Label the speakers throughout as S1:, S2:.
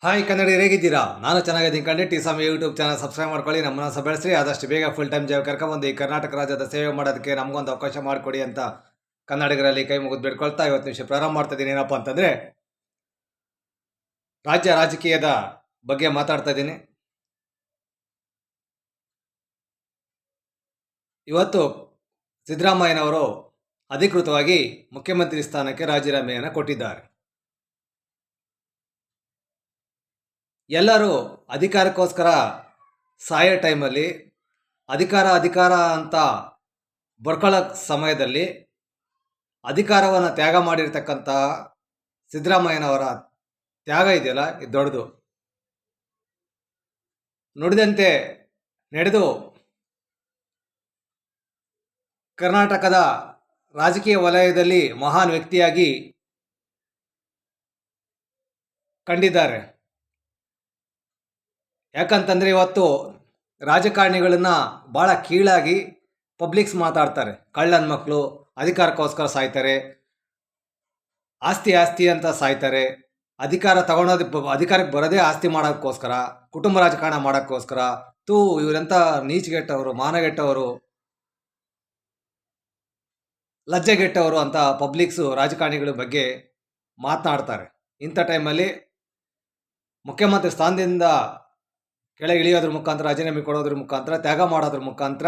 S1: Hi ಕನ್ನಡಿಗರು ಹೇಗಿದ್ದೀರಾ? ನಾನು ಚೆನ್ನಾಗಿದ್ದೀನಿ ಕಂಡು. ಟಿ ಸ್ವಾಮಿ ಯೂಟ್ಯೂಬ್ ಚಾನಲ್ ಸಬ್ಸ್ಕ್ರೈಬ್ ಮಾಡ್ಕೊಳ್ಳಿ, ನಮ್ಮನ್ನ ಬೆಳೆಸ್ರಿ. ಆದಷ್ಟು ಬೇಗ ಫುಲ್ ಟೈಮ್ ಜಾಬ್ ಕರ್ಕೊಂಡ್ಬಂದು ಈ ಕರ್ನಾಟಕ ರಾಜ್ಯದ ಸೇವೆ ಮಾಡೋದಕ್ಕೆ ನಮಗೊಂದು ಅವಕಾಶ ಮಾಡಿಕೊಡಿ ಅಂತ ಕನ್ನಡಿಗರಲ್ಲಿ ಕೈ ಮುಗಿದು ಬಿಡ್ಕೊಳ್ತಾ ಇವತ್ತು ವಿಷಯ ಪ್ರಾರಂಭ ಮಾಡ್ತಾ ಇದ್ದೀನಿ. ಏನಪ್ಪ ಅಂತಂದರೆ, ರಾಜಕೀಯದ ಬಗ್ಗೆ ಮಾತಾಡ್ತಾ ಇದ್ದೀನಿ. ಇವತ್ತು ಸಿದ್ದರಾಮಯ್ಯನವರು ಅಧಿಕೃತವಾಗಿ ಮುಖ್ಯಮಂತ್ರಿ ಸ್ಥಾನಕ್ಕೆ ರಾಜೀನಾಮೆಯನ್ನು ಕೊಟ್ಟಿದ್ದಾರೆ. ಎಲ್ಲರೂ ಅಧಿಕಾರಕ್ಕೋಸ್ಕರ ಸಾಯೋ ಟೈಮಲ್ಲಿ ಅಧಿಕಾರ ಅಂತ ಬರ್ಕೊಳ್ಳೋ ಸಮಯದಲ್ಲಿ ಅಧಿಕಾರವನ್ನು ತ್ಯಾಗ ಮಾಡಿರ್ತಕ್ಕಂಥ ಸಿದ್ದರಾಮಯ್ಯನವರ ತ್ಯಾಗ ಇದೆಯಲ್ಲ, ಇದು ದೊಡ್ಡದು. ನುಡಿದಂತೆ ನಡೆದು ಕರ್ನಾಟಕದ ರಾಜಕೀಯ ವಲಯದಲ್ಲಿ ಮಹಾನ್ ವ್ಯಕ್ತಿಯಾಗಿ ಕಂಡಿದ್ದಾರೆ. ಯಾಕಂತಂದರೆ ಇವತ್ತು ರಾಜಕಾರಣಿಗಳನ್ನು ಭಾಳ ಕೀಳಾಗಿ ಪಬ್ಲಿಕ್ಸ್ ಮಾತಾಡ್ತಾರೆ. ಕಳ್ಳನ ಮಕ್ಕಳು, ಅಧಿಕಾರಕ್ಕೋಸ್ಕರ ಸಾಯ್ತಾರೆ, ಆಸ್ತಿ ಅಂತ ಸಾಯ್ತಾರೆ, ಅಧಿಕಾರಕ್ಕೆ ಬರೋದೇ ಆಸ್ತಿ ಮಾಡೋಕ್ಕೋಸ್ಕರ, ಕುಟುಂಬ ರಾಜಕಾರಣ ಮಾಡೋಕ್ಕೋಸ್ಕರ. ಇವರೆಂಥ ನೀಚಗೆಟ್ಟವರು, ಮಾನಗೆಟ್ಟವರು, ಲಜ್ಜೆಗೆಟ್ಟವರು ಅಂತ ಪಬ್ಲಿಕ್ಸು ರಾಜಕಾರಣಿಗಳ ಬಗ್ಗೆ ಮಾತನಾಡ್ತಾರೆ. ಇಂಥ ಟೈಮಲ್ಲಿ ಮುಖ್ಯಮಂತ್ರಿ ಸ್ಥಾನದಿಂದ ಕೆಳಗೆ ಇಳಿಯೋದ್ರ ಮುಖಾಂತರ, ರಾಜೀನಾಮೆ ಕೊಡೋದ್ರ ಮುಖಾಂತರ, ತ್ಯಾಗ ಮಾಡೋದ್ರ ಮುಖಾಂತರ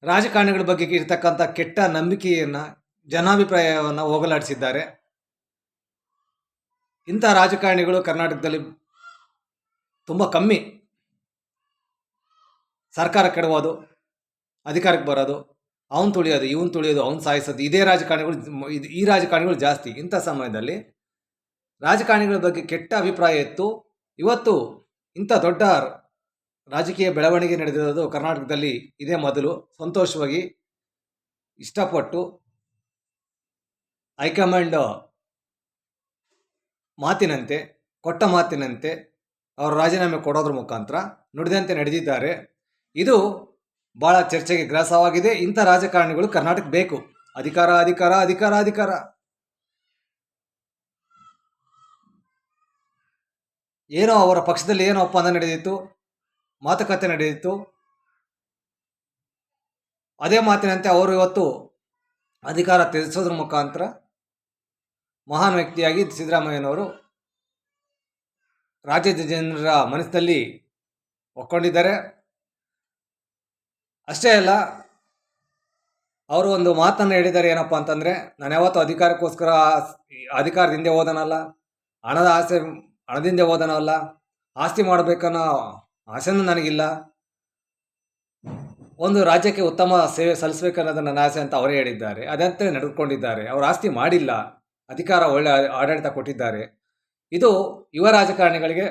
S1: ರಾಜಕಾರಣಿಗಳ ಬಗ್ಗೆ ಇರ್ತಕ್ಕಂಥ ಕೆಟ್ಟ ನಂಬಿಕೆಯನ್ನು, ಜನಾಭಿಪ್ರಾಯವನ್ನು ಹೋಗಲಾಡಿಸಿದ್ದಾರೆ. ಇಂಥ ರಾಜಕಾರಣಿಗಳು ಕರ್ನಾಟಕದಲ್ಲಿ ತುಂಬ ಕಮ್ಮಿ. ಸರ್ಕಾರ ಕೆಡವೋದು, ಅಧಿಕಾರಕ್ಕೆ ಬರೋದು, ಅವನು ತುಳಿಯೋದು, ಇವನು ತುಳಿಯೋದು, ಅವನು ಸಾಯಿಸೋದು, ಈ ರಾಜಕಾರಣಿಗಳು ಜಾಸ್ತಿ. ಇಂಥ ಸಮಯದಲ್ಲಿ ರಾಜಕಾರಣಿಗಳ ಬಗ್ಗೆ ಕೆಟ್ಟ ಅಭಿಪ್ರಾಯ ಇತ್ತು. ಇವತ್ತು ಇಂಥ ದೊಡ್ಡ ರಾಜಕೀಯ ಬೆಳವಣಿಗೆ ನಡೆದಿರೋದು ಕರ್ನಾಟಕದಲ್ಲಿ ಇದೇ ಮೊದಲು. ಸಂತೋಷವಾಗಿ ಇಷ್ಟಪಟ್ಟು ಹೈಕಮಾಂಡ್ ಕೊಟ್ಟ ಮಾತಿನಂತೆ ಅವರು ರಾಜೀನಾಮೆ ಕೊಡೋದ್ರ ಮುಖಾಂತರ ನುಡಿದಂತೆ ನಡೆದಿದ್ದಾರೆ. ಇದು ಭಾಳ ಚರ್ಚೆಗೆ ಗ್ರಾಸವಾಗಿದೆ. ಇಂಥ ರಾಜಕಾರಣಿಗಳು ಕರ್ನಾಟಕ ಬೇಕು. ಅಧಿಕಾರ. ಏನೋ ಅವರ ಪಕ್ಷದಲ್ಲಿ ಏನೋ ಒಪ್ಪಂದ ನಡೆದಿತ್ತು, ಮಾತುಕತೆ ನಡೆದಿತ್ತು. ಅದೇ ಮಾತಿನಂತೆ ಅವರು ಇವತ್ತು ಅಧಿಕಾರ ತ್ಯಜಿಸೋದ್ರ ಮುಖಾಂತರ ಮಹಾನ್ ವ್ಯಕ್ತಿಯಾಗಿ ಸಿದ್ದರಾಮಯ್ಯನವರು ರಾಜ್ಯದ ಜನರ ಮನಸ್ಸಿನಲ್ಲಿ ಒಕ್ಕೊಂಡಿದ್ದಾರೆ. ಅಷ್ಟೇ ಅಲ್ಲ, ಅವರು ಒಂದು ಮಾತನ್ನು ಹೇಳಿದ್ದಾರೆ. ಏನಪ್ಪ ಅಂತಂದರೆ, ನಾನು ಯಾವತ್ತೂ ಅಧಿಕಾರಕ್ಕೋಸ್ಕರ ಅಧಿಕಾರದಿಂದ ಹೋದನಲ್ಲ, ಹಣದಿಂದ ಹೋದನಲ್ಲ, ಆಸ್ತಿ ಮಾಡಬೇಕನ್ನೋ ಆಸೆನೂ ನನಗಿಲ್ಲ, ಒಂದು ರಾಜ್ಯಕ್ಕೆ ಉತ್ತಮ ಸೇವೆ ಸಲ್ಲಿಸಬೇಕನ್ನೋದು ನನ್ನ ಆಸೆ ಅಂತ ಅವರೇ ಹೇಳಿದ್ದಾರೆ. ಅದಂತೆ ನಡೆದುಕೊಂಡಿದ್ದಾರೆ. ಅವರು ಆಸ್ತಿ ಮಾಡಿಲ್ಲ, ಒಳ್ಳೆ ಆಡಳಿತ ಕೊಟ್ಟಿದ್ದಾರೆ. ಇದು ಯುವ ರಾಜಕಾರಣಿಗಳಿಗೆ,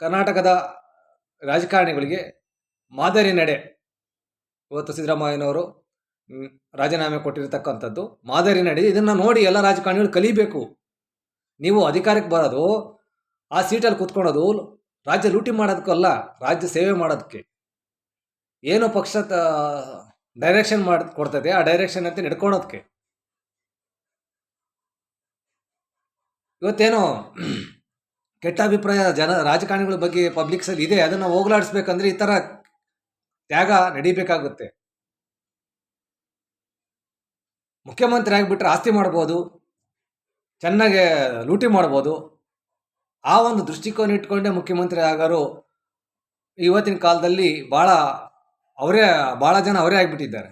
S1: ಕರ್ನಾಟಕದ ರಾಜಕಾರಣಿಗಳಿಗೆ ಮಾದರಿ ನಡೆ. ಇವತ್ತು ಸಿದ್ದರಾಮಯ್ಯನವರು ರಾಜೀನಾಮೆ ಕೊಟ್ಟಿರ್ತಕ್ಕಂಥದ್ದು ಮಾದರಿ ನಡೆ. ಇದನ್ನು ನೋಡಿ ಎಲ್ಲ ರಾಜಕಾರಣಿಗಳು ಕಲಿಬೇಕು. ನೀವು ಅಧಿಕಾರಕ್ಕೆ ಬರೋದು, ಆ ಸೀಟಲ್ಲಿ ಕೂತ್ಕೊಳ್ಳೋದು ರಾಜ್ಯ ಲೂಟಿ ಮಾಡೋದಕ್ಕಲ್ಲ, ರಾಜ್ಯ ಸೇವೆ ಮಾಡೋದಕ್ಕೆ. ಏನು ಪಕ್ಷ ಡೈರೆಕ್ಷನ್ ಕೊಡ್ತದೆ, ಆ ಡೈರೆಕ್ಷನ್ ಅಂತ ನಡ್ಕೊಳೋದಕ್ಕೆ. ಇವತ್ತೇನೋ ಕೆಟ್ಟ ಅಭಿಪ್ರಾಯ ರಾಜಕಾರಣಿಗಳ ಬಗ್ಗೆ ಪಬ್ಲಿಕ್ಸಲ್ಲಿ ಇದೆ. ಅದನ್ನು ಹೋಗಲಾಡಿಸ್ಬೇಕಂದ್ರೆ ಈ ಥರ ತ್ಯಾಗ ನಡೀಬೇಕಾಗುತ್ತೆ. ಮುಖ್ಯಮಂತ್ರಿ ಆಗಿಬಿಟ್ರೆ ಆಸ್ತಿ ಮಾಡ್ಬೋದು, ಚೆನ್ನಾಗೆ ಲೂಟಿ ಮಾಡ್ಬೋದು. ಆ ಒಂದು ದೃಷ್ಟಿಕೋನ ಇಟ್ಕೊಂಡೇ ಮುಖ್ಯಮಂತ್ರಿ ಆಗೋರು ಇವತ್ತಿನ ಕಾಲದಲ್ಲಿ ಭಾಳ ಜನ ಅವರೇ ಆಗಿಬಿಟ್ಟಿದ್ದಾರೆ.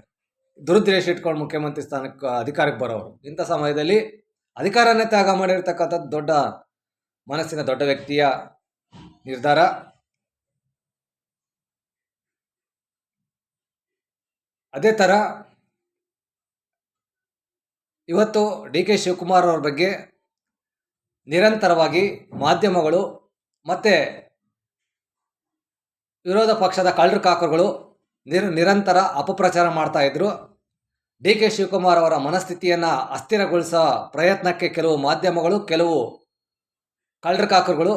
S1: ದುರುದ್ದೇಶ ಇಟ್ಕೊಂಡು ಮುಖ್ಯಮಂತ್ರಿ ಸ್ಥಾನಕ್ಕೆ ಅಧಿಕಾರಕ್ಕೆ ಬರೋರು. ಇಂಥ ಸಮಯದಲ್ಲಿ ಅಧಿಕಾರನೇ ತ್ಯಾಗ ಮಾಡಿರ್ತಕ್ಕಂಥದ್ದು ದೊಡ್ಡ ಮನಸ್ಸಿನ ದೊಡ್ಡ ವ್ಯಕ್ತಿಯ ನಿರ್ಧಾರ. ಅದೇ ಥರ ಇವತ್ತು ಡಿ ಕೆ ಶಿವಕುಮಾರ್ ಅವ್ರ ಬಗ್ಗೆ ನಿರಂತರವಾಗಿ ಮಾಧ್ಯಮಗಳು ಮತ್ತು ವಿರೋಧ ಪಕ್ಷದ ಕಳ್ಳರು ಕಾಕರುಗಳು ನಿರಂತರ ಅಪಪ್ರಚಾರ ಮಾಡ್ತಾ ಇದ್ರು. ಡಿ ಕೆ ಶಿವಕುಮಾರ್ ಅವರ ಮನಸ್ಥಿತಿಯನ್ನು ಅಸ್ಥಿರಗೊಳಿಸೋ ಪ್ರಯತ್ನಕ್ಕೆ ಕೆಲವು ಮಾಧ್ಯಮಗಳು, ಕೆಲವು ಕಳ್ಳರು ಕಾಕರುಗಳು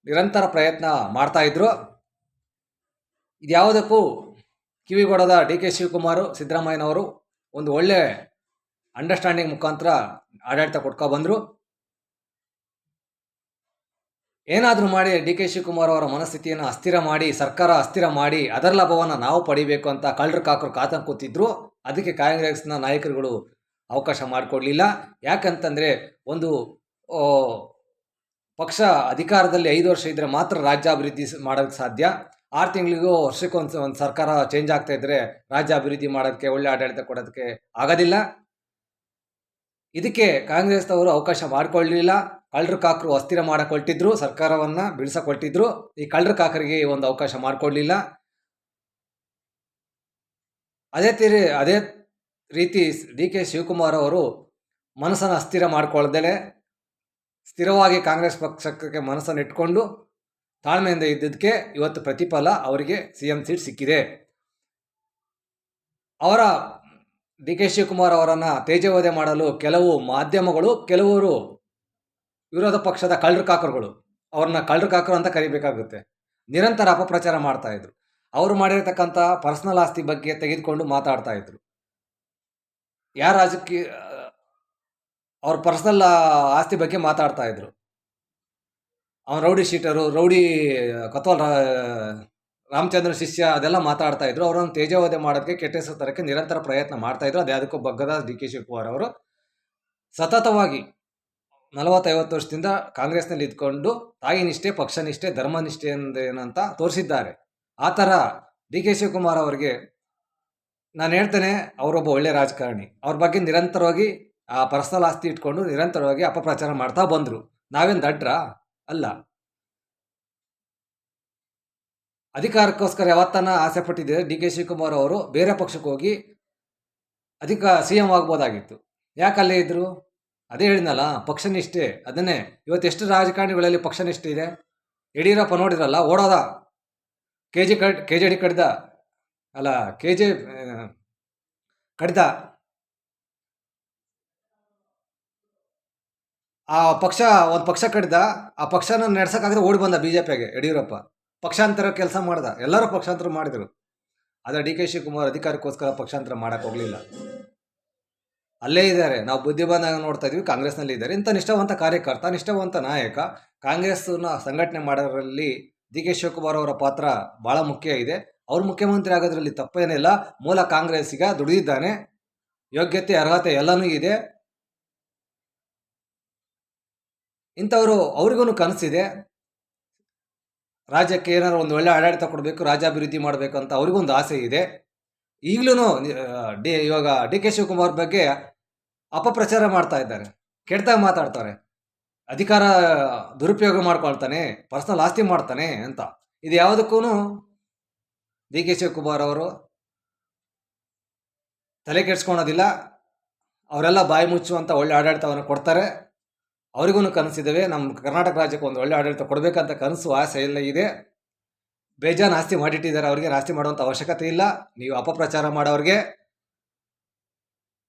S1: ನಿರಂತರ ಪ್ರಯತ್ನ ಮಾಡ್ತಾ ಇದ್ರು. ಇದ್ಯಾವುದಕ್ಕೂ ಕಿವಿಗೊಡದ ಡಿ ಕೆ ಶಿವಕುಮಾರ್, ಸಿದ್ದರಾಮಯ್ಯನವರು ಒಂದು ಒಳ್ಳೆ ಅಂಡರ್ಸ್ಟ್ಯಾಂಡಿಂಗ್ ಮುಖಾಂತರ ಆಡಳಿತ ಕೊಟ್ಕೊಬಂದರು. ಏನಾದರೂ ಮಾಡಿ ಡಿ ಕೆ ಶಿವಕುಮಾರ್ ಅವರ ಮನಸ್ಥಿತಿಯನ್ನು ಅಸ್ಥಿರ ಮಾಡಿ, ಸರ್ಕಾರ ಅಸ್ಥಿರ ಮಾಡಿ, ಅದರ ಲಾಭವನ್ನು ನಾವು ಪಡಿಬೇಕು ಅಂತ ಕಳ್ಳರು ಕಾಕರು ಕಾತಂದು ಕೂತಿದ್ರು. ಅದಕ್ಕೆ ಕಾಂಗ್ರೆಸ್ನ ನಾಯಕರುಗಳು ಅವಕಾಶ ಮಾಡಿಕೊಡ್ಲಿಲ್ಲ. ಯಾಕಂತಂದರೆ ಒಂದು ಪಕ್ಷ ಅಧಿಕಾರದಲ್ಲಿ 5 ವರ್ಷ ಇದ್ದರೆ ಮಾತ್ರ ರಾಜ್ಯ ಅಭಿವೃದ್ಧಿ ಮಾಡೋಕ್ಕೆ ಸಾಧ್ಯ. 6 ತಿಂಗಳಿಗೂ ವರ್ಷಕ್ಕೊಂದು ಒಂದು ಸರ್ಕಾರ ಚೇಂಜ್ ಆಗ್ತಾ ಇದ್ದರೆ ರಾಜ್ಯ ಅಭಿವೃದ್ಧಿ ಮಾಡೋದಕ್ಕೆ, ಒಳ್ಳೆ ಆಡಳಿತ ಕೊಡೋದಕ್ಕೆ ಆಗೋದಿಲ್ಲ. ಇದಕ್ಕೆ ಕಾಂಗ್ರೆಸ್ನವರು ಅವಕಾಶ ಮಾಡಿಕೊಳ್ಳಲಿಲ್ಲ. ಕಳ್ಳರು ಕಾಕರು ಅಸ್ಥಿರ ಮಾಡಿಕೊಳ್ತಿದ್ರು, ಸರ್ಕಾರವನ್ನು ಬೀಳ್ಸಕೊಳ್ತಿದ್ರು. ಈ ಕಳ್ಳರು ಕಾಕರಿಗೆ ಒಂದು ಅವಕಾಶ ಮಾಡಿಕೊಡ್ಲಿಲ್ಲ. ಅದೇ ರೀತಿ ಡಿ ಕೆ ಶಿವಕುಮಾರ್ ಅವರು ಮನಸ್ಸನ್ನು ಅಸ್ಥಿರ ಮಾಡಿಕೊಳ್ಳದೆ ಸ್ಥಿರವಾಗಿ ಕಾಂಗ್ರೆಸ್ ಪಕ್ಷಕ್ಕೆ ಮನಸ್ಸನ್ನು ಇಟ್ಕೊಂಡು ತಾಳ್ಮೆಯಿಂದ ಇದ್ದದಕ್ಕೆ ಇವತ್ತು ಪ್ರತಿಫಲ ಅವರಿಗೆ CM ಸೀಟ್ ಸಿಕ್ಕಿದೆ. ಅವರ ಡಿ ಕೆ ಶಿವಕುಮಾರ್ ಅವರನ್ನು ತೇಜೋವಧೆ ಮಾಡಲು ಕೆಲವು ಮಾಧ್ಯಮಗಳು, ಕೆಲವರು ವಿರೋಧ ಪಕ್ಷದ ಕಳ್ಳರು ಕಾಕರುಗಳು, ಅವ್ರನ್ನ ಕಳ್ಳರು ಕಾಕರು ಅಂತ ಕರಿಬೇಕಾಗುತ್ತೆ, ನಿರಂತರ ಅಪಪ್ರಚಾರ ಮಾಡ್ತಾ ಇದ್ರು. ಅವರು ಮಾಡಿರ್ತಕ್ಕಂಥ ಪರ್ಸನಲ್ ಆಸ್ತಿ ಬಗ್ಗೆ ತೆಗೆದುಕೊಂಡು ಮಾತಾಡ್ತಾ ಇದ್ರು. ಯಾರ ರಾಜಕೀಯ ಅವ್ರ ಪರ್ಸನಲ್ ಆಸ್ತಿ ಬಗ್ಗೆ ಮಾತಾಡ್ತಾ ಇದ್ರು. ಅವನು ರೌಡಿ ಶೀಟರು, ರೌಡಿ ಕತ್ವಾಲ್ ರಾಮಚಂದ್ರ ಶಿಷ್ಯ, ಅದೆಲ್ಲ ಮಾತಾಡ್ತಾ ಇದ್ರು. ಅವರನ್ನು ತೇಜೋವಧೆ ಮಾಡೋಕ್ಕೆ, ಕೆಟ್ಟ ಹೆಸರು ತರಕ್ಕೆ ನಿರಂತರ ಪ್ರಯತ್ನ ಮಾಡ್ತಾ ಇದ್ರು. ಅದು ಯಾವುದಕ್ಕೂ ಬಗ್ಗದ ಡಿ ಕೆ ಶಿವಕುಮಾರ್ ಅವರು ಸತತವಾಗಿ 40-50 ವರ್ಷದಿಂದ ಕಾಂಗ್ರೆಸ್ನಲ್ಲಿ ಇದ್ಕೊಂಡು ತಾಯಿ ನಿಷ್ಠೆ, ಪಕ್ಷನಿಷ್ಠೆ, ಧರ್ಮನಿಷ್ಠೆ ಏನಂತ ತೋರಿಸಿದ್ದಾರೆ. ಆ ಥರ ಡಿ ಕೆ ಶಿವಕುಮಾರ್ ಅವರಿಗೆ ನಾನು ಹೇಳ್ತೇನೆ, ಅವರೊಬ್ಬ ಒಳ್ಳೆ ರಾಜಕಾರಣಿ. ಅವ್ರ ಬಗ್ಗೆ ನಿರಂತರವಾಗಿ ಆ ಪರ್ಸನಲ್ ಆಸ್ತಿ ಇಟ್ಕೊಂಡು ನಿರಂತರವಾಗಿ ಅಪಪ್ರಚಾರ ಮಾಡ್ತಾ ಬಂದರು. ನಾವೇನು ದಡ್ರ ಅಲ್ಲ. ಅಧಿಕಾರಕ್ಕೋಸ್ಕರ ಯಾವತ್ತನ ಆಸೆ ಪಟ್ಟಿದ್ದರೆ ಡಿ ಕೆ ಶಿವಕುಮಾರ್ ಅವರು ಬೇರೆ ಪಕ್ಷಕ್ಕೆ ಹೋಗಿ CM ಆಗ್ಬೋದಾಗಿತ್ತು. ಯಾಕಲ್ಲೇ ಇದ್ರು? ಅದೇ ಹೇಳಿದ್ನಲ್ಲ, ಪಕ್ಷನಿಷ್ಠೆ. ಅದನ್ನೇ ಇವತ್ತು ಎಷ್ಟು ರಾಜಕಾರಣಿಗಳಲ್ಲಿ ಪಕ್ಷನಿಷ್ಠೆ ಇದೆ. ಯಡಿಯೂರಪ್ಪ ನೋಡಿದ್ರಲ್ಲ, ಓಡೋದ, KJD ಕಡ್ದ, ಅಲ್ಲ KJ ಕಡ್ದ. ಆ ಪಕ್ಷ ಒಂದು ಪಕ್ಷ ಕಡ್ದ, ಆ ಪಕ್ಷನ ನಡೆಸೋಕ್ಕಾಗದೆ ಓಡಿ ಬಂದ BJPಗೆ ಯಡಿಯೂರಪ್ಪ. ಪಕ್ಷಾಂತರ ಕೆಲಸ ಮಾಡ್ದ, ಎಲ್ಲರೂ ಪಕ್ಷಾಂತರ ಮಾಡಿದರು. ಆದರೆ ಡಿ ಕೆ ಶಿವಕುಮಾರ್ ಅಧಿಕಾರಕ್ಕೋಸ್ಕರ ಪಕ್ಷಾಂತರ ಮಾಡೋಕ್ಕೆ ಹೋಗಲಿಲ್ಲ. ಅಲ್ಲೇ ಇದ್ದಾರೆ. ನಾವು ಬುದ್ಧಿ ಬಂದಾಗ ನೋಡ್ತಾ ಇದ್ವಿ, ಕಾಂಗ್ರೆಸ್ನಲ್ಲಿ ಇದ್ದಾರೆ. ಇಂಥ ನಿಷ್ಠಾವಂತ ಕಾರ್ಯಕರ್ತ, ನಿಷ್ಠಾವಂತ ನಾಯಕ. ಕಾಂಗ್ರೆಸ್ನ ಸಂಘಟನೆ ಮಾಡೋದ್ರಲ್ಲಿ ಡಿ ಕೆ ಶಿವಕುಮಾರ್ ಅವರ ಪಾತ್ರ ಭಾಳ ಮುಖ್ಯ ಇದೆ. ಅವ್ರು ಮುಖ್ಯಮಂತ್ರಿ ಆಗೋದ್ರಲ್ಲಿ ತಪ್ಪೇನಿಲ್ಲ. ಮೂಲ ಕಾಂಗ್ರೆಸ್ಸಿಗ ದುಡಿದಿದ್ದಾನೆ, ಯೋಗ್ಯತೆ, ಅರ್ಹತೆ ಎಲ್ಲನೂ ಇದೆ. ಇಂಥವರು ಅವ್ರಿಗೂ ಕನಸಿದೆ, ರಾಜ್ಯಕ್ಕೆ ಏನಾದ್ರು ಒಂದು ಒಳ್ಳೆ ಆಡಳಿತ ಕೊಡಬೇಕು, ರಾಜ್ಯಾಭಿವೃದ್ಧಿ ಮಾಡಬೇಕು ಅಂತ ಅವ್ರಿಗೊಂದು ಆಸೆ ಇದೆ. ಈಗಲೂ ಇವಾಗ ಡಿ ಕೆ ಶಿವಕುಮಾರ್ ಬಗ್ಗೆ ಅಪಪ್ರಚಾರ ಮಾಡ್ತಾ ಇದ್ದಾರೆ, ಕೆಟ್ಟದಾಗ ಮಾತಾಡ್ತಾರೆ. ಅಧಿಕಾರ ದುರುಪಯೋಗ ಮಾಡ್ಕೊಳ್ತಾನೆ, ಪರ್ಸನಲ್ ಆಸ್ತಿ ಮಾಡ್ತಾನೆ ಅಂತ. ಇದು ಯಾವುದಕ್ಕೂ ಡಿ ಕೆ ಶಿವಕುಮಾರ್ ಅವರು ತಲೆ ಕೆಡಿಸ್ಕೊಳೋದಿಲ್ಲ. ಅವರೆಲ್ಲ ಬಾಯಿ ಮುಚ್ಚುವಂಥ ಒಳ್ಳೆ ಆಡಳಿತವನ್ನು ಕೊಡ್ತಾರೆ. ಅವರಿಗೂ ಕನಸಿದ್ದಾವೆ. ನಮ್ಮ ಕರ್ನಾಟಕ ರಾಜ್ಯಕ್ಕೆ ಒಂದು ಒಳ್ಳೆ ಆಡಳಿತ ಕೊಡಬೇಕಂತ ಕನಸು, ಆಸೆ ಎಲ್ಲ ಇದೆ. ಬೇಜಾನ್ ಆಸ್ತಿ ಮಾಡಿಟ್ಟಿದ್ದಾರೆ. ಅವರಿಗೆ ಆಸ್ತಿ ಮಾಡುವಂಥ ಅವಶ್ಯಕತೆ ಇಲ್ಲ. ನೀವು ಅಪಪ್ರಚಾರ ಮಾಡೋರಿಗೆ,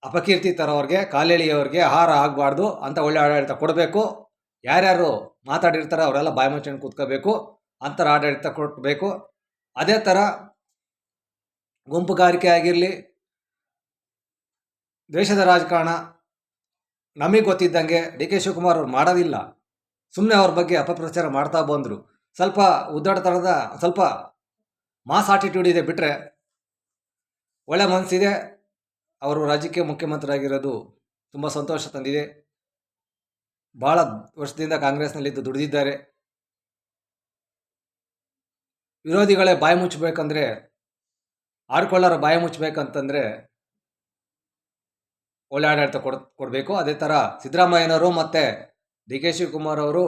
S1: ಅಪಕೀರ್ತಿ ತರೋರಿಗೆ, ಕಾಲೆಳೆಯೋರಿಗೆ ಆಹಾರ ಆಗಬಾರ್ದು ಅಂತ ಒಳ್ಳೆ ಆಡಳಿತ ಕೊಡಬೇಕು. ಯಾರ್ಯಾರು ಮಾತಾಡಿರ್ತಾರೆ ಅವರೆಲ್ಲ ಬಾಯಿ ಮುಚ್ಕೊಂಡು ಕೂತ್ಕೋಬೇಕು, ಅಂತರ ಆಡಳಿತ ಕೊಡಬೇಕು. ಅದೇ ಥರ ಗುಂಪುಗಾರಿಕೆ ಆಗಿರಲಿ, ದ್ವೇಷದ ರಾಜಕಾರಣ ನಮಗೆ ಗೊತ್ತಿದ್ದಂಗೆ ಡಿ ಕೆ ಶಿವಕುಮಾರ್ ಅವ್ರು ಮಾಡೋದಿಲ್ಲ. ಸುಮ್ಮನೆ ಅವ್ರ ಬಗ್ಗೆ ಅಪಪ್ರಚಾರ ಮಾಡ್ತಾ ಬಂದರು. ಸ್ವಲ್ಪ ಉದ್ದಾಟತನದ, ಸ್ವಲ್ಪ ಮಾಸ್ ಆಟಿಟ್ಯೂಡ್ ಇದೆ ಬಿಟ್ಟರೆ ಒಳ್ಳೆ ಮನಸ್ಸಿದೆ. ಅವರು ರಾಜ್ಯಕ್ಕೆ ಮುಖ್ಯಮಂತ್ರಿ ಆಗಿರೋದು ತುಂಬ ಸಂತೋಷ ತಂದಿದೆ. ಭಾಳ ವರ್ಷದಿಂದ ಕಾಂಗ್ರೆಸ್ನಲ್ಲಿದ್ದು ದುಡಿದಿದ್ದಾರೆ. ವಿರೋಧಿಗಳೇ ಬಾಯಿ ಮುಚ್ಚಬೇಕಂದ್ರೆ, ಆಡ್ಕೊಳ್ಳೋರ ಬಾಯಿ ಮುಚ್ಚಬೇಕಂತಂದರೆ ಒಳ್ಳೆ ಆಡಳಿತ ಕೊಡಬೇಕು. ಅದೇ ಥರ ಸಿದ್ದರಾಮಯ್ಯನವರು ಮತ್ತು ಡಿ ಕೆ ಶಿವಕುಮಾರ್ ಅವರು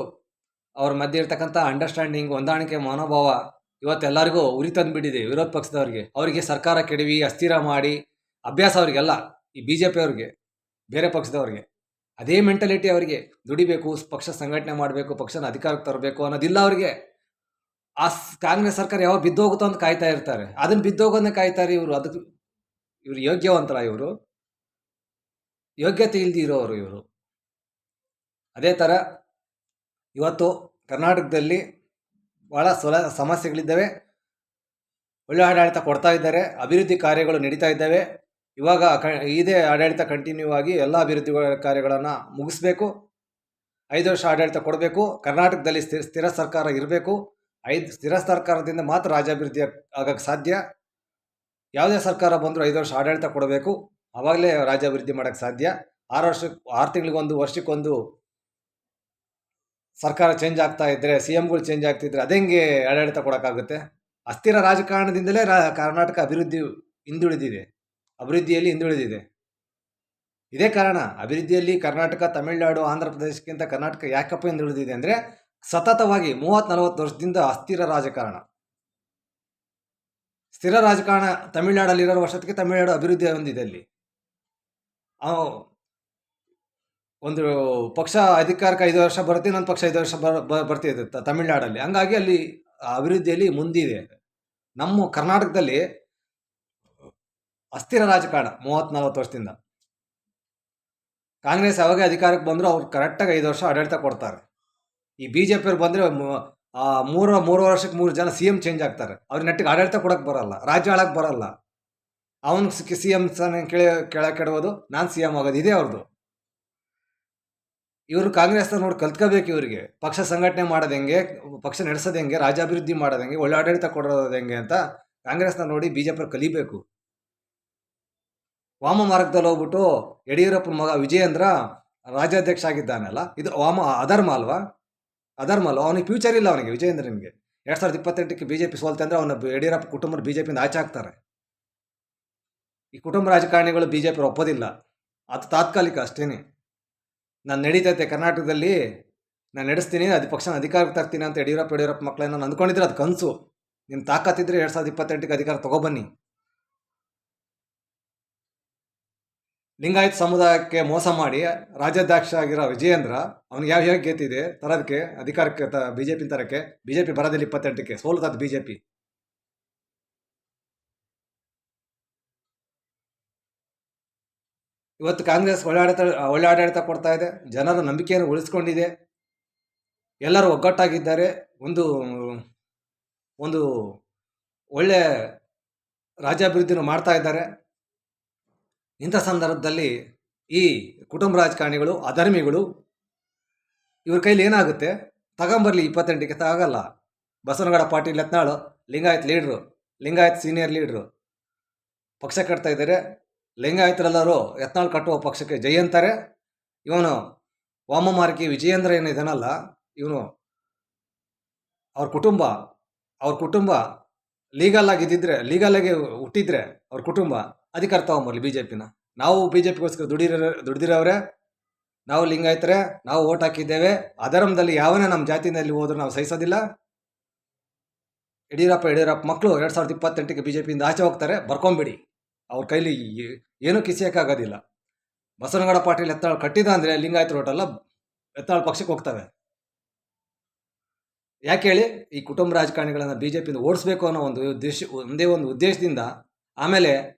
S1: ಅವ್ರ ಮಧ್ಯೆ ಇರ್ತಕ್ಕಂಥ ಅಂಡರ್ಸ್ಟ್ಯಾಂಡಿಂಗ್, ಹೊಂದಾಣಿಕೆ ಮನೋಭಾವ ಇವತ್ತೆಲ್ಲರಿಗೂ ಉರಿ ತಂದುಬಿಟ್ಟಿದೆ. ವಿರೋಧ ಪಕ್ಷದವ್ರಿಗೆ, ಅವರಿಗೆ ಸರ್ಕಾರ ಕೆಡವಿ ಅಸ್ಥಿರ ಮಾಡಿ ಅಭ್ಯಾಸ ಅವರಿಗೆಲ್ಲ. ಈ BJP ಅವ್ರಿಗೆ, ಬೇರೆ ಪಕ್ಷದವ್ರಿಗೆ ಅದೇ ಮೆಂಟಾಲಿಟಿ. ಅವರಿಗೆ ದುಡಿಬೇಕು, ಪಕ್ಷ ಸಂಘಟನೆ ಮಾಡಬೇಕು, ಪಕ್ಷನ ಅಧಿಕಾರಕ್ಕೆ ತರಬೇಕು ಅನ್ನೋದಿಲ್ಲ ಅವರಿಗೆ. ಆ ಕಾಂಗ್ರೆಸ್ ಸರ್ಕಾರ ಯಾವಾಗ ಬಿದ್ದೋಗುತ್ತೋ ಅಂತ ಕಾಯ್ತಾ ಇರ್ತಾರೆ. ಅದನ್ನು ಬಿದ್ದೋಗೋದನ್ನೇ ಕಾಯ್ತಾರೆ ಇವರು. ಅದಕ್ಕೆ ಇವರು ಯೋಗ್ಯವಂತರ, ಇವರು ಯೋಗ್ಯತೆ ಇಲ್ದಿ ಇರೋರು ಇವರು. ಅದೇ ಥರ ಇವತ್ತು ಕರ್ನಾಟಕದಲ್ಲಿ ಭಾಳ ಸಮಸ್ಯೆಗಳಿದ್ದಾವೆ. ಒಳ್ಳೆ ಆಡಳಿತ ಕೊಡ್ತಾ ಇದ್ದಾರೆ, ಅಭಿವೃದ್ಧಿ ಕಾರ್ಯಗಳು ನಡೀತಾ ಇದ್ದಾವೆ. ಇವಾಗ ಇದೇ ಆಡಳಿತ ಕಂಟಿನ್ಯೂ ಆಗಿ ಎಲ್ಲ ಅಭಿವೃದ್ಧಿ ಕಾರ್ಯಗಳನ್ನು ಮುಗಿಸ್ಬೇಕು. 5 ವರ್ಷ ಆಡಳಿತ ಕೊಡಬೇಕು. ಕರ್ನಾಟಕದಲ್ಲಿ ಸ್ಥಿರ ಸರ್ಕಾರ ಇರಬೇಕು. ಸ್ಥಿರ ಸರ್ಕಾರದಿಂದ ಮಾತ್ರ ರಾಜ್ಯಾಭಿವೃದ್ಧಿ ಆಗಕ್ಕೆ ಸಾಧ್ಯ. ಯಾವುದೇ ಸರ್ಕಾರ ಬಂದರೂ 5 ವರ್ಷ ಆಡಳಿತ ಕೊಡಬೇಕು. ಆವಾಗಲೇ ರಾಜ್ಯಾಭಿವೃದ್ಧಿ ಮಾಡೋಕ್ಕೆ ಸಾಧ್ಯ. 6 ತಿಂಗಳಿಗೊಂದು, ವರ್ಷಕ್ಕೊಂದು ಸರ್ಕಾರ ಚೇಂಜ್ ಆಗ್ತಾ ಇದ್ದರೆ, CMಗಳು ಚೇಂಜ್ ಆಗ್ತಿದ್ರೆ ಅದೆಂಗೆ ಆಡಳಿತ ಕೊಡೋಕ್ಕಾಗುತ್ತೆ? ಅಸ್ಥಿರ ರಾಜಕಾರಣದಿಂದಲೇ ಕರ್ನಾಟಕ ಅಭಿವೃದ್ಧಿಯಲ್ಲಿ ಹಿಂದುಳಿದಿದೆ. ಇದೇ ಕಾರಣ. ಅಭಿವೃದ್ಧಿಯಲ್ಲಿ ಕರ್ನಾಟಕ, ತಮಿಳುನಾಡು, ಆಂಧ್ರ ಪ್ರದೇಶಕ್ಕಿಂತ ಕರ್ನಾಟಕ ಯಾಕಪ್ಪ ಹಿಂದುಳಿದಿದೆ ಅಂದರೆ, ಸತತವಾಗಿ 30-40 ವರ್ಷದಿಂದ ಅಸ್ಥಿರ ರಾಜಕಾರಣ. ಸ್ಥಿರ ರಾಜಕಾರಣ ತಮಿಳುನಾಡಲ್ಲಿರೋ ವರ್ಷಕ್ಕೆ ತಮಿಳುನಾಡು ಅಭಿವೃದ್ಧಿ ಹೊಂದಿದೆ. ಅಲ್ಲಿ ಒಂದು ಪಕ್ಷ ಅಧಿಕಾರಕ್ಕೆ 5 ವರ್ಷ ಬರುತ್ತೆ, ಇನ್ನೊಂದು ಪಕ್ಷ 5 ವರ್ಷ ಬರ್ತಿದೆ ತಮಿಳುನಾಡಲ್ಲಿ. ಹಂಗಾಗಿ ಅಲ್ಲಿ ಅಭಿವೃದ್ಧಿಯಲ್ಲಿ ಮುಂದಿದೆ. ನಮ್ಮ ಕರ್ನಾಟಕದಲ್ಲಿ ಅಸ್ಥಿರ ರಾಜಕಾರಣ 30-40 ವರ್ಷದಿಂದ. ಕಾಂಗ್ರೆಸ್ ಯಾವಾಗ ಅಧಿಕಾರಕ್ಕೆ ಬಂದರೂ ಅವ್ರು ಕರೆಕ್ಟಾಗಿ 5 ವರ್ಷ ಆಡಳಿತ ಕೊಡ್ತಾರೆ. ಈ BJP ಅವ್ರು ಬಂದರೆ 3 ವರ್ಷಕ್ಕೆ 3 ಜನ CM ಚೇಂಜ್ ಆಗ್ತಾರೆ. ಅವ್ರ ನೆಟ್ಟಿಗೆ ಆಡಳಿತ ಕೊಡೋಕ್ಕೆ ಬರಲ್ಲ, ರಾಜ್ಯ ಆಳಕ್ಕೆ ಬರಲ್ಲ. ಅವನು CM ಕೆಳಗಿಡುವುದು, ನಾನು CM ಆಗೋದು, ಇದೇ ಅವ್ರದ್ದು. ಇವರು ಕಾಂಗ್ರೆಸ್ನ ನೋಡಿ ಕಲ್ತ್ಕೋಬೇಕು. ಇವರಿಗೆ ಪಕ್ಷ ಸಂಘಟನೆ ಮಾಡೋದು ಹೆಂಗೆ, ಪಕ್ಷ ನಡೆಸೋದು ಹೆಂಗೆ, ರಾಜ್ಯಾಭಿವೃದ್ಧಿ ಮಾಡೋದು ಹೆಂಗೆ, ಒಳ್ಳೆ ಆಡಳಿತ ಕೊಡೋದು ಹೆಂಗೆ ಅಂತ ಕಾಂಗ್ರೆಸ್ನ ನೋಡಿ BJP ಕಲಿಬೇಕು. ವಾಮ ಮಾರ್ಗದಲ್ಲಿ ಹೋಗ್ಬಿಟ್ಟು ಯಡಿಯೂರಪ್ಪನ ಮಗ ವಿಜಯೇಂದ್ರ ರಾಜ್ಯಾಧ್ಯಕ್ಷ ಆಗಿದ್ದಾನಲ್ಲ, ಇದು ಅಧರ್ಮ ಅಲ್ವಾ? ಅವನಿಗೆ ಫ್ಯೂಚರ್ ಇಲ್ಲ. ಅವನಿಗೆ ವಿಜಯೇಂದ್ರನಿಗೆ 2028ಕ್ಕೆ BJP ಸೋಲ್ತೆ ಅಂದರೆ ಅವನ ಯಡಿಯೂರಪ್ಪ ಕುಟುಂಬದ BJPಯಿಂದ ಆಚೆ ಹಾಕ್ತಾರೆ. ಈ ಕುಟುಂಬ ರಾಜಕಾರಣಿಗಳು BJP ಒಪ್ಪೋದಿಲ್ಲ. ಅದು ತಾತ್ಕಾಲಿಕ ಅಷ್ಟೇನೆ. ನಾನು ನಡೀತೈತೆ ಕರ್ನಾಟಕದಲ್ಲಿ, ನಾನು ನಡೆಸ್ತೀನಿ, ಅದು ಪಕ್ಷನ ಅಧಿಕಾರಕ್ಕೆ ತರ್ತೀನಿ ಅಂತ ಯಡಿಯೂರಪ್ಪ ಮಕ್ಕಳನ್ನ ಅಂದ್ಕೊಂಡಿದ್ರೆ ಅದು ಕನಸು. ನಿಮ್ಮ ತಾಕತ್ತಿದ್ರೆ 2028ಕ್ಕೆ ಅಧಿಕಾರ ತಗೊಬನ್ನಿ. ಲಿಂಗಾಯತ್ ಸಮುದಾಯಕ್ಕೆ ಮೋಸ ಮಾಡಿ ರಾಜ್ಯಾಧ್ಯಕ್ಷ ಆಗಿರೋ ವಿಜಯೇಂದ್ರ ಅವನಿಗೆ ಯಾವ ಯೋಗ್ಯತೆ ತರೋದಕ್ಕೆ, ಅಧಿಕಾರಕ್ಕೆ BJP ತರಕ್ಕೆ? BJP ಬರೋದಿಲ್ಲ 28ಕ್ಕೆ, ಸೋಲುತ್ತದೆ BJP. ಇವತ್ತು ಕಾಂಗ್ರೆಸ್ ಒಳ್ಳೆ ಆಡಳಿತ ಕೊಡ್ತಾ ಇದೆ, ಜನರ ನಂಬಿಕೆಯನ್ನು ಉಳಿಸ್ಕೊಂಡಿದೆ, ಎಲ್ಲರೂ ಒಗ್ಗಟ್ಟಾಗಿದ್ದಾರೆ, ಒಂದು ಒಳ್ಳೆ ರಾಜ್ಯಾಭಿವೃದ್ಧಿನೂ ಮಾಡ್ತಾ ಇದ್ದಾರೆ. ಇಂಥ ಸಂದರ್ಭದಲ್ಲಿ ಈ ಕುಟುಂಬ ರಾಜಕಾರಣಿಗಳು, ಅಧರ್ಮಿಗಳು, ಇವ್ರ ಕೈಲಿ ಏನಾಗುತ್ತೆ? ತಗೊಂಬರ್ಲಿ 28ಕ್ಕೆ ಆಗಲ್ಲ. ಬಸವನಗೌಡ ಪಾಟೀಲ್ ಯತ್ನಾಳ್ ಲಿಂಗಾಯತ್ ಸೀನಿಯರ್ ಲೀಡ್ರು ಪಕ್ಷ ಕಟ್ತಾ ಇದ್ದಾರೆ. ಲಿಂಗಾಯತರೆಲ್ಲರೂ ಯತ್ನಾಳ್ ಕಟ್ಟುವ ಪಕ್ಷಕ್ಕೆ ಜೈ ಅಂತಾರೆ. ಇವನು ವಾಮಮಾರ್ಗಿ ವಿಜಯೇಂದ್ರ ಏನಿದಾನಲ್ಲ, ಇವನು ಅವ್ರ ಕುಟುಂಬ ಲೀಗಲ್ ಆಗಿ ಹುಟ್ಟಿದ್ರೆ ಅವ್ರ ಕುಟುಂಬ ಅಧಿಕಾರ ತಗೊಂಬರ್ಲಿ BJPನ. ನಾವು BJPಗೋಸ್ಕರ ದುಡಿದಿರೋವ್ರೆ, ನಾವು ಲಿಂಗಾಯತರೆ, ನಾವು ಓಟ್ ಹಾಕಿದ್ದೇವೆ. ಅಧರ್ಮದಲ್ಲಿ ಯಾವನೇ ನಮ್ಮ ಜಾತಿನಲ್ಲಿ ಹೋದ್ರೂ ನಾವು ಸಹಿಸೋದಿಲ್ಲ. ಯಡಿಯೂರಪ್ಪ ಮಕ್ಕಳು 2028ಕ್ಕೆ BJPಯಿಂದ ಆಚೆ ಹೋಗ್ತಾರೆ, ಬರ್ಕೊಂಬಿಡಿ. ಅವ್ರ ಕೈಲಿ ಏನೂ ಕಿಸಿಯೋಕ್ಕಾಗೋದಿಲ್ಲ. ಬಸವನಗೌಡ ಪಾಟೀಲ್ ಯತ್ನಾಳ್ ಕಟ್ಟಿದ ಅಂದರೆ ಲಿಂಗಾಯತ ಓಟಲ್ಲ, ಯತ್ನಾಳ್ ಪಕ್ಷಕ್ಕೆ ಹೋಗ್ತವೆ. ಯಾಕೆ ಹೇಳಿ? ಈ ಕುಟುಂಬ ರಾಜಕಾರಣಿಗಳನ್ನು BJPಯಿಂದ ಓಡಿಸ್ಬೇಕು ಅನ್ನೋ ಒಂದೇ ಒಂದು ಉದ್ದೇಶದಿಂದ. ಆಮೇಲೆ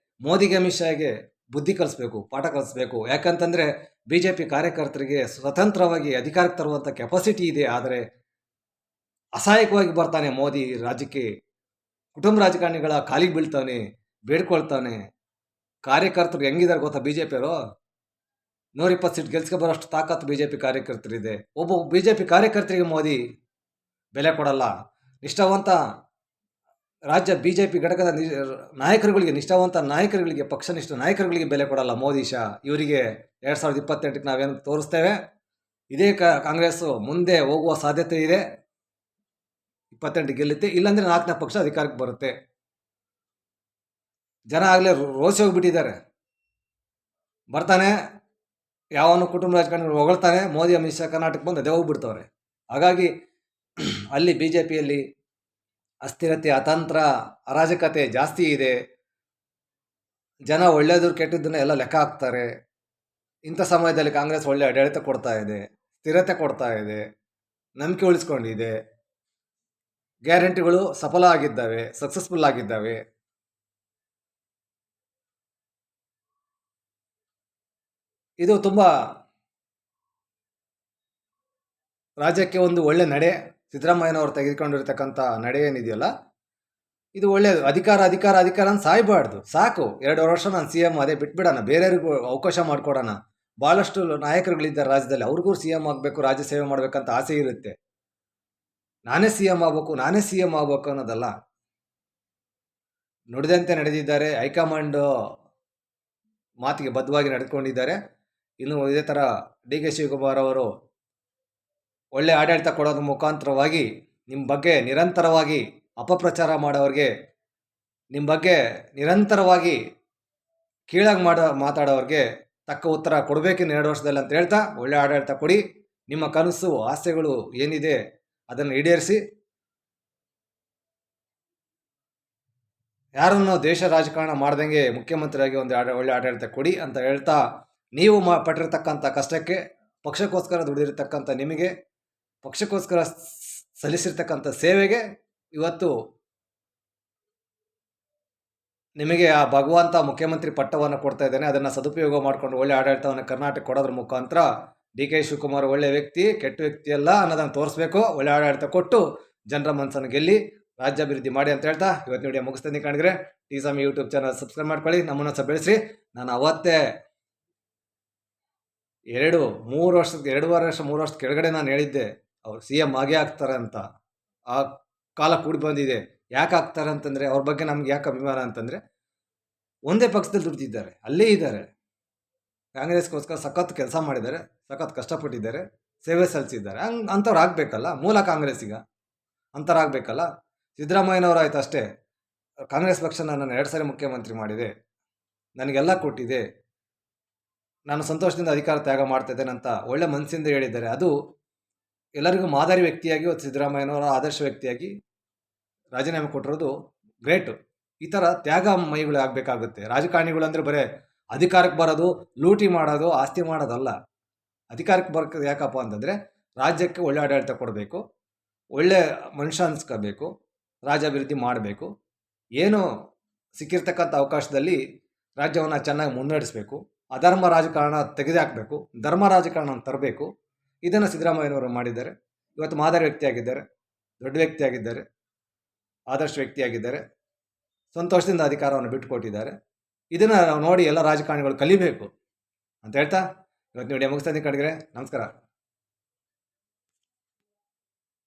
S1: ಮೋದಿಗೆ, ಅಮಿತ್ ಶಾಗೆ ಬುದ್ಧಿ ಕಲಿಸ್ಬೇಕು, ಪಾಠ ಕಲಿಸ್ಬೇಕು. ಯಾಕಂತಂದರೆ BJP ಕಾರ್ಯಕರ್ತರಿಗೆ ಸ್ವತಂತ್ರವಾಗಿ ಅಧಿಕಾರಕ್ಕೆ ತರುವಂಥ ಕೆಪಾಸಿಟಿ ಇದೆ. ಆದರೆ ಅಸಹಾಯಕವಾಗಿ ಬರ್ತಾನೆ ಮೋದಿ ರಾಜ್ಯಕ್ಕೆ. ಕುಟುಂಬ ರಾಜಕಾರಣಿಗಳ ಕಾಲಿಗೆ ಬೀಳ್ತಾನೆ, ಬೇಡ್ಕೊಳ್ತಾನೆ. ಕಾರ್ಯಕರ್ತರು ಹೆಂಗಿದ್ದಾರೆ ಗೊತ್ತಾ BJPಯವರು? 120 ಸೀಟ್ ಗೆಲ್ಸ್ಕೊ ಬರೋಷ್ಟು ತಾಕತ್ತು BJP ಕಾರ್ಯಕರ್ತರಿದೆ. ಒಬ್ಬ BJP ಕಾರ್ಯಕರ್ತರಿಗೆ ಮೋದಿ ಬೆಲೆ ಕೊಡಲ್ಲ. ನಿಷ್ಠಾವಂತ ರಾಜ್ಯ BJP ಘಟಕದ ನಿಷ್ಠಾವಂತ ನಾಯಕರುಗಳಿಗೆ, ಪಕ್ಷನಿಷ್ಠ ನಾಯಕರುಗಳಿಗೆ ಬೆಲೆ ಕೊಡಲ್ಲ ಮೋದಿ ಶಾ. ಇವರಿಗೆ 2028ಕ್ಕೆ ನಾವೇನು ತೋರಿಸ್ತೇವೆ. ಇದೇ ಕಾಂಗ್ರೆಸ್ಸು ಮುಂದೆ ಹೋಗುವ ಸಾಧ್ಯತೆ ಇದೆ. 28 ಗೆಲ್ಲುತ್ತೆ, ಇಲ್ಲಾಂದರೆ 4ನೇ ಪಕ್ಷ ಅಧಿಕಾರಕ್ಕೆ ಬರುತ್ತೆ. ಜನ ಆಗಲೇ ರೋಸಿ ಹೋಗಿಬಿಟ್ಟಿದ್ದಾರೆ. ಬರ್ತಾನೆ ಯಾವನು ಕುಟುಂಬ ರಾಜಕಾರಣಿಗಳು ಹೊಗಳ್ತಾನೆ, ಮೋದಿ ಅಮಿತ್ ಶಾ ಕರ್ನಾಟಕಕ್ಕೆ ಬಂದು ಅದೇ ಹೋಗ್ಬಿಡ್ತವ್ರೆ. ಹಾಗಾಗಿ ಅಲ್ಲಿ BJPಯಲ್ಲಿ ಅಸ್ಥಿರತೆ, ಅತಂತ್ರ, ಅರಾಜಕತೆ ಜಾಸ್ತಿ ಇದೆ. ಜನ ಒಳ್ಳೆಯದು ಕೆಟ್ಟದ್ದನ್ನು ಎಲ್ಲ ಲೆಕ್ಕ ಹಾಕ್ತಾರೆ. ಇಂಥ ಸಮಯದಲ್ಲಿ ಕಾಂಗ್ರೆಸ್ ಒಳ್ಳೆ ಆಡಳಿತ ಕೊಡ್ತಾ ಇದೆ, ಸ್ಥಿರತೆ ಕೊಡ್ತಾ ಇದೆ, ನಂಬಿಕೆ ಉಳಿಸ್ಕೊಂಡಿದೆ. ಗ್ಯಾರಂಟಿಗಳು ಸಫಲ ಆಗಿದ್ದಾವೆ, ಸಕ್ಸಸ್ಫುಲ್ ಆಗಿದ್ದಾವೆ. ಇದು ತುಂಬ ರಾಜ್ಯಕ್ಕೆ ಒಂದು ಒಳ್ಳೆ ನಡೆ. ಸಿದ್ದರಾಮಯ್ಯನವರು ತೆಗೆದುಕೊಂಡಿರ್ತಕ್ಕಂಥ ನಡೆ ಏನಿದೆಯಲ್ಲ, ಇದು ಒಳ್ಳೆಯದು. ಅಧಿಕಾರ ಅಂತ ಸಾಯ್ಬಾರ್ದು. ಸಾಕು, 2 ವರ್ಷ ನಾನು CM ಅದೇ ಬಿಟ್ಬಿಡೋಣ, ಬೇರೆಯವ್ರಿಗೂ ಅವಕಾಶ ಮಾಡಿಕೊಡೋಣ. ಭಾಳಷ್ಟು ನಾಯಕರುಗಳಿದ್ದಾರೆ ರಾಜ್ಯದಲ್ಲಿ, ಅವ್ರಿಗೂ ಸಿ ಎಂ ಆಗಬೇಕು, ರಾಜ್ಯ ಸೇವೆ ಮಾಡಬೇಕಂತ ಆಸೆ ಇರುತ್ತೆ. ನಾನೇ ಸಿ ಎಂ ಆಗಬೇಕು ಅನ್ನೋದಲ್ಲ. ನುಡಿದಂತೆ ನಡೆದಿದ್ದಾರೆ, ಹೈಕಮಾಂಡ್ ಮಾತಿಗೆ ಬದ್ಧವಾಗಿ ನಡೆದುಕೊಂಡಿದ್ದಾರೆ. ಇನ್ನು ಇದೇ ಥರ ಡಿ ಕೆ ಶಿವಕುಮಾರ್ ಅವರು ಒಳ್ಳೆ ಆಡಳಿತ ಕೊಡೋದ್ರ ಮುಖಾಂತರವಾಗಿ ನಿಮ್ಮ ಬಗ್ಗೆ ನಿರಂತರವಾಗಿ ಅಪಪ್ರಚಾರ ಮಾಡೋರಿಗೆ, ನಿಮ್ಮ ಬಗ್ಗೆ ನಿರಂತರವಾಗಿ ಕೀಳಾಗಿ ಮಾತಾಡೋರಿಗೆ ತಕ್ಕ ಉತ್ತರ ಕೊಡಬೇಕಿನ್ನು 2 ವರ್ಷದಲ್ಲಿ ಅಂತ ಹೇಳ್ತಾ, ಒಳ್ಳೆ ಆಡಳಿತ ಕೊಡಿ, ನಿಮ್ಮ ಕನಸು ಆಸೆಗಳು ಏನಿದೆ ಅದನ್ನು ಈಡೇರಿಸಿ, ಯಾರನ್ನು ದೇಶ ರಾಜಕಾರಣ ಮಾಡ್ದಂಗೆ ಮುಖ್ಯಮಂತ್ರಿಯಾಗಿ ಒಂದು ಒಳ್ಳೆ ಆಡಳಿತ ಕೊಡಿ ಅಂತ ಹೇಳ್ತಾ, ನೀವು ಪಟ್ಟಿರ್ತಕ್ಕಂಥ ಕಷ್ಟಕ್ಕೆ, ಪಕ್ಷಕ್ಕೋಸ್ಕರ ದುಡಿದಿರ್ತಕ್ಕಂಥ ನಿಮಗೆ, ಪಕ್ಷಕ್ಕೋಸ್ಕರ ಸಲ್ಲಿಸಿರ್ತಕ್ಕಂಥ ಸೇವೆಗೆ ಇವತ್ತು ನಿಮಗೆ ಆ ಭಗವಂತ ಮುಖ್ಯಮಂತ್ರಿ ಪಟ್ಟವನ್ನು ಕೊಡ್ತಾ ಇದ್ದಾನೆ. ಅದನ್ನು ಸದುಪಯೋಗ ಮಾಡಿಕೊಂಡು ಒಳ್ಳೆ ಆಡಳಿತವನ್ನು ಕರ್ನಾಟಕ ಕೊಡೋದ್ರ ಮುಖಾಂತರ ಡಿ ಕೆ ಶಿವಕುಮಾರ್ ಒಳ್ಳೆ ವ್ಯಕ್ತಿ, ಕೆಟ್ಟ ವ್ಯಕ್ತಿ ಅಲ್ಲ ಅನ್ನೋದನ್ನು ತೋರಿಸ್ಬೇಕು. ಒಳ್ಳೆ ಆಡಳಿತ ಕೊಟ್ಟು ಜನರ ಮನಸ್ಸನ್ನು ಗೆಲ್ಲಿ ರಾಜ್ಯಾಭಿವೃದ್ಧಿ ಮಾಡಿ ಅಂತ ಹೇಳ್ತಾ ಇವತ್ತಿನ ವಿಡಿಯೋ ಮುಗಿಸ್ತೀನಿ. ಕಾಣಿದ್ರೆ ಟಿ ಸ್ವಾಮಿ ಯೂಟ್ಯೂಬ್ ಚಾನಲ್ ಸಬ್ಸ್ಕ್ರೈಬ್ ಮಾಡ್ಕೊಳ್ಳಿ, ನಮ್ಮನ್ನು ಸಹ ಬೆಳೆಸಿ. ನಾನು ಅವತ್ತೇ 2-3 ವರ್ಷದ ಕೆಳಗಡೆ ನಾನು ಹೇಳಿದ್ದೆ ಅವ್ರು ಸಿ ಎಂ ಆಗೇ ಆಗ್ತಾರೆ ಅಂತ. ಆ ಕಾಲ ಕೂಡಿ ಬಂದಿದೆ. ಯಾಕೆ ಆಗ್ತಾರೆ ಅಂತಂದರೆ, ಅವ್ರ ಬಗ್ಗೆ ನಮ್ಗೆ ಯಾಕೆ ಅಭಿಮಾನ ಅಂತಂದರೆ, ಒಂದೇ ಪಕ್ಷದಲ್ಲಿ ದುಡ್ದಿದ್ದಾರೆ, ಅಲ್ಲೇ ಇದ್ದಾರೆ. ಕಾಂಗ್ರೆಸ್ಗೋಸ್ಕರ ಸಖತ್ ಕೆಲಸ ಮಾಡಿದ್ದಾರೆ, ಸಖತ್ ಕಷ್ಟಪಟ್ಟಿದ್ದಾರೆ, ಸೇವೆ ಸಲ್ಲಿಸಿದ್ದಾರೆ. ಅಂಥವ್ರು ಆಗಬೇಕಲ್ಲ, ಮೂಲ ಕಾಂಗ್ರೆಸ್ಸಿಗ ಅಂಥವ್ರು ಆಗಬೇಕಲ್ಲ. ಸಿದ್ದರಾಮಯ್ಯನವರು ಆಯ್ತು ಅಷ್ಟೇ, ಕಾಂಗ್ರೆಸ್ ಪಕ್ಷ ನನ್ನನ್ನು 2 ಸಾರಿ ಮುಖ್ಯಮಂತ್ರಿ ಮಾಡಿದೆ, ನನಗೆಲ್ಲ ಕೊಟ್ಟಿದೆ, ನಾನು ಸಂತೋಷದಿಂದ ಅಧಿಕಾರ ತ್ಯಾಗ ಮಾಡ್ತಿದ್ದೇನೆ ಅಂತ ಒಳ್ಳೆ ಮನಸ್ಸಿಂದ ಹೇಳಿದ್ದಾರೆ. ಅದು ಎಲ್ಲರಿಗೂ ಮಾದರಿ ವ್ಯಕ್ತಿಯಾಗಿ ಸಿದ್ದರಾಮಯ್ಯನವರ ಆದರ್ಶ ವ್ಯಕ್ತಿಯಾಗಿ ರಾಜೀನಾಮೆ ಕೊಟ್ಟಿರೋದು ಗ್ರೇಟು. ಈ ಥರ ತ್ಯಾಗ ಮೈಗಳು ಆಗಬೇಕಾಗುತ್ತೆ. ರಾಜಕಾರಣಿಗಳು ಅಂದರೆ ಬರೀ ಅಧಿಕಾರಕ್ಕೆ ಬರೋದು, ಲೂಟಿ ಮಾಡೋದು, ಆಸ್ತಿ ಮಾಡೋದಲ್ಲ. ಅಧಿಕಾರಕ್ಕೆ ಬರೋದು ಯಾಕಪ್ಪ ಅಂತಂದರೆ, ರಾಜ್ಯಕ್ಕೆ ಒಳ್ಳೆ ಆಡಳಿತ ಕೊಡಬೇಕು, ಒಳ್ಳೆ ಮನುಷ್ಯ ಅನಿಸ್ಕೋಬೇಕು, ರಾಜ್ಯಾಭಿವೃದ್ಧಿ ಮಾಡಬೇಕು, ಏನು ಸಿಕ್ಕಿರ್ತಕ್ಕಂಥ ಅವಕಾಶದಲ್ಲಿ ರಾಜ್ಯವನ್ನು ಚೆನ್ನಾಗಿ ಮುನ್ನಡೆಸಬೇಕು, ಅಧರ್ಮ ರಾಜಕಾರಣ ತೆಗೆದುಹಾಕಬೇಕು, ಧರ್ಮ ರಾಜಕಾರಣ ತರಬೇಕು. ಇದನ್ನು ಸಿದ್ದರಾಮಯ್ಯನವರು ಮಾಡಿದ್ದಾರೆ. ಇವತ್ತು ಮಾದರಿ ವ್ಯಕ್ತಿಯಾಗಿದ್ದಾರೆ, ದೊಡ್ಡ ವ್ಯಕ್ತಿಯಾಗಿದ್ದಾರೆ, ಆದರ್ಶ ವ್ಯಕ್ತಿಯಾಗಿದ್ದಾರೆ, ಸಂತೋಷದಿಂದ ಅಧಿಕಾರವನ್ನು ಬಿಟ್ಟುಕೊಟ್ಟಿದ್ದಾರೆ. ಇದನ್ನು ನಾವು ನೋಡಿ ಎಲ್ಲ ರಾಜಕಾರಣಿಗಳು ಕಲಿಬೇಕು ಅಂತ ಹೇಳ್ತಾ ಇವತ್ತು ವಿಡಿಯೋ ಮುಗಿಸ್ತಾ ಇದ್ದೀನಿ. ನಮಸ್ಕಾರ.